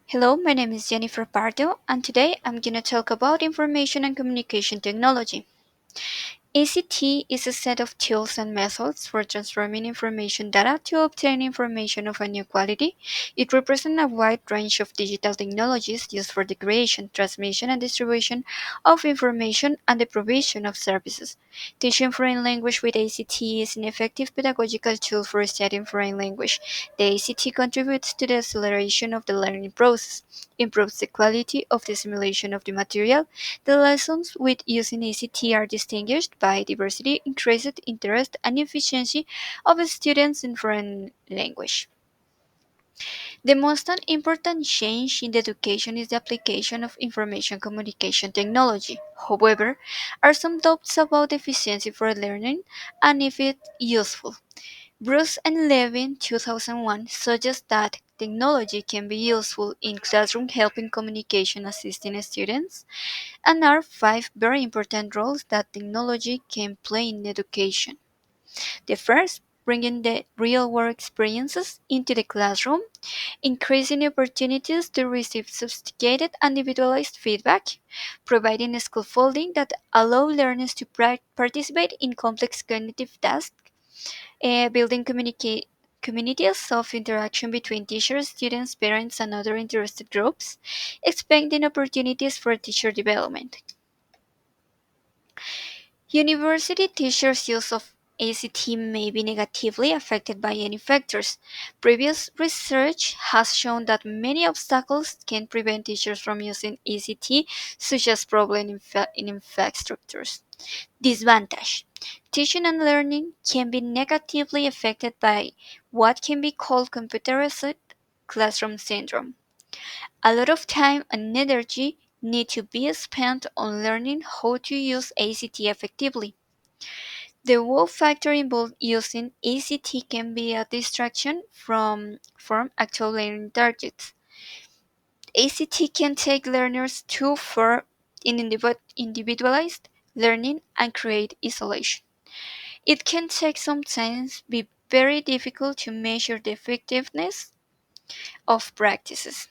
Hello, my name is Jennifer Pardo, and today I'm going to talk about information and communication technology. ACT is a set of tools and methods for transforming information data to obtain information of a new quality. It represents a wide range of digital technologies used for the creation, transmission, and distribution of information and the provision of services. Teaching foreign language with ACT is an effective pedagogical tool for studying foreign language. The ACT contributes to the acceleration of the learning process, improves the quality of the simulation of the material. The lessons with using ACT are distinguished by diversity, increased interest, and efficiency of students in foreign language. The most important change in the education is the application of information communication technology. However, are some doubts about the efficiency for learning and if it's useful. Bruce and Levin 2001 suggest that technology can be useful in classroom helping communication assisting students and are five very important roles that technology can play in education. The first, bringing the real world experiences into the classroom, increasing opportunities to receive sophisticated and individualized feedback, providing scaffolding that allow learners to participate in complex cognitive tasks, building communities of interaction between teachers, students, parents, and other interested groups, expanding opportunities for teacher development. University teachers' use of ACT may be negatively affected by any factors. Previous research has shown that many obstacles can prevent teachers from using ACT, such as problems in infrastructures. Disadvantage: teaching and learning can be negatively affected by what can be called computerized classroom syndrome. A lot of time and energy need to be spent on learning how to use ACT effectively. The wow factor involved using ACT can be a distraction from actual learning targets. ACT can take learners too far in individualized learning and create isolation. It can take sometimes be very difficult to measure the effectiveness of practices.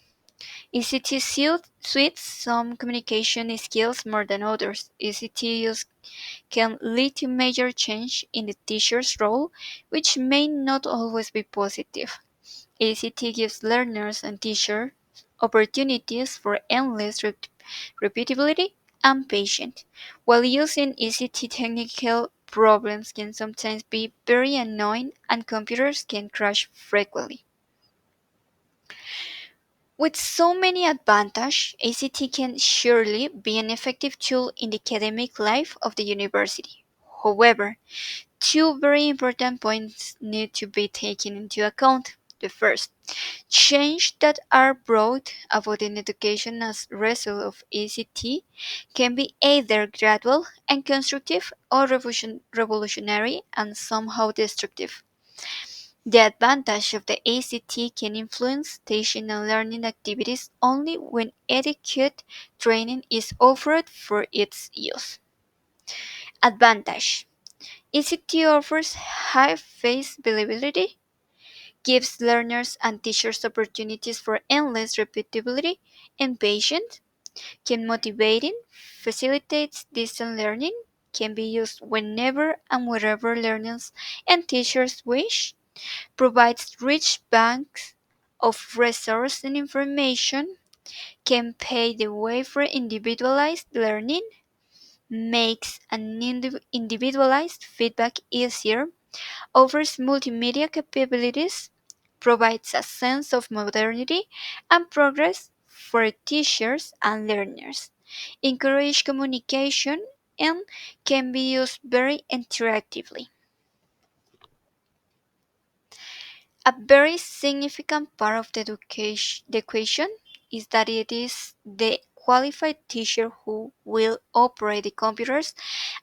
ECT suits some communication skills more than others. ECT use can lead to major change in the teacher's role, which may not always be positive. ACT gives learners and teachers opportunities for endless repeatability and patience. While using ECT, technical problems can sometimes be very annoying and computers can crash frequently. With so many advantages, ACT can surely be an effective tool in the academic life of the university. However, two very important points need to be taken into account. The first, change that are brought about in education as a result of ACT can be either gradual and constructive or revolutionary and somehow destructive. The advantage of the ACT can influence teaching and learning activities only when adequate training is offered for its use. Advantage: ACT offers high face availability, gives learners and teachers opportunities for endless repeatability and patience, can motivating, facilitates distant learning, can be used whenever and wherever learners and teachers wish, provides rich banks of resource and information, can pave the way for individualized learning, makes an individualized feedback easier, offers multimedia capabilities, provides a sense of modernity and progress for teachers and learners, encourage communication, and can be used very interactively. A very significant part of the equation is that it is the qualified teacher who will operate the computers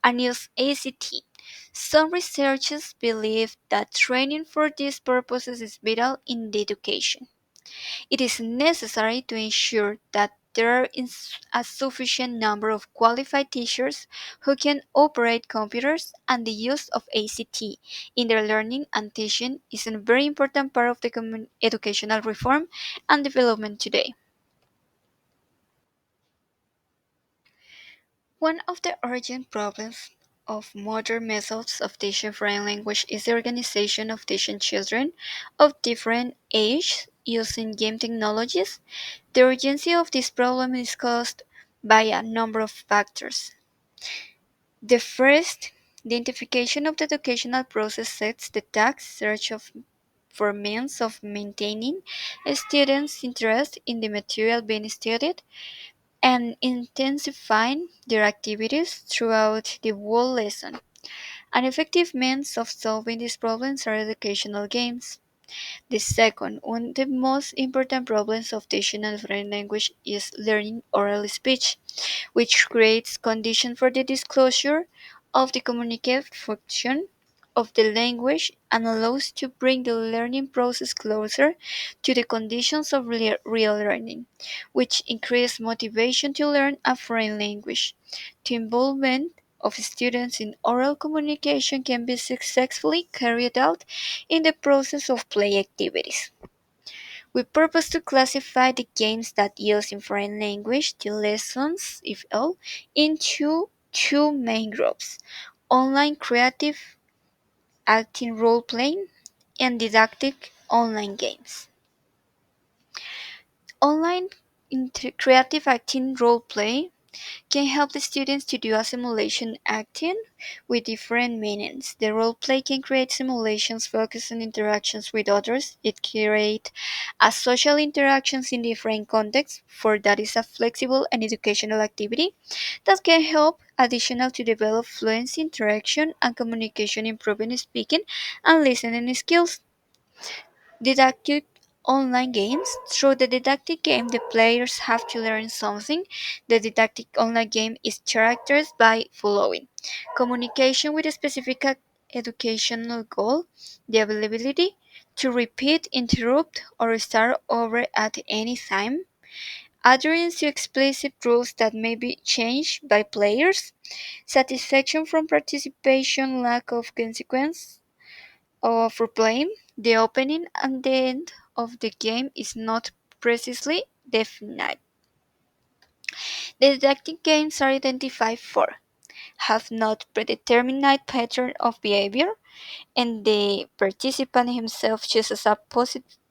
and use ACT. Some researchers believe that training for these purposes is vital in the education. It is necessary to ensure that there is a sufficient number of qualified teachers who can operate computers, and the use of ACT in their learning and teaching is a very important part of the educational reform and development today. One of the urgent problems of modern methods of teaching foreign language is the organization of teaching children of different ages using game technologies. The urgency of this problem is caused by a number of factors. The first, the identification of the educational process sets the task search for means of maintaining students' interest in the material being studied and intensifying their activities throughout the whole lesson. An effective means of solving these problems are educational games. The second, one of the most important problems of teaching a foreign language is learning oral speech, which creates conditions for the disclosure of the communicative function of the language and allows to bring the learning process closer to the conditions of real learning, which increase motivation to learn a foreign language. The involvement of students in oral communication can be successfully carried out in the process of play activities. We purpose to classify the games that use in foreign language, the lessons, if all, into two main groups: online creative acting role playing and didactic online games. Online creative acting role play can help the students to do a simulation acting with different meanings. The role play can create simulations focused on interactions with others. It creates a social interactions in different contexts, for that is a flexible and educational activity that can help additional to develop fluency, interaction, and communication, improving speaking and listening skills. Didactic online games. Through the didactic game, the players have to learn something. The didactic online game is characterized by following: communication with a specific educational goal, the ability to repeat, interrupt, or start over at any time, adherence to explicit rules that may be changed by players, satisfaction from participation, lack of consequence, for playing. The opening and the end of the game is not precisely defined. The didactic games are identified for have not predetermined pattern of behavior, and the participant himself chooses a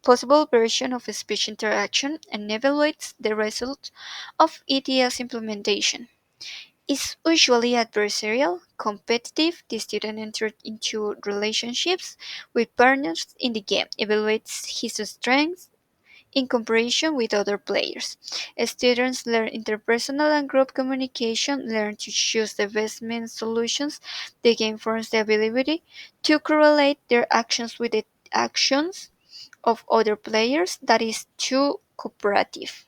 possible version of a speech interaction and evaluates the results of ETS implementation. Is usually adversarial, competitive. The student enters into relationships with partners in the game, evaluates his strengths in comparison with other players. Students learn interpersonal and group communication, learn to choose the best means solutions. The game forms the ability to correlate their actions with the actions of other players, that is, too cooperative.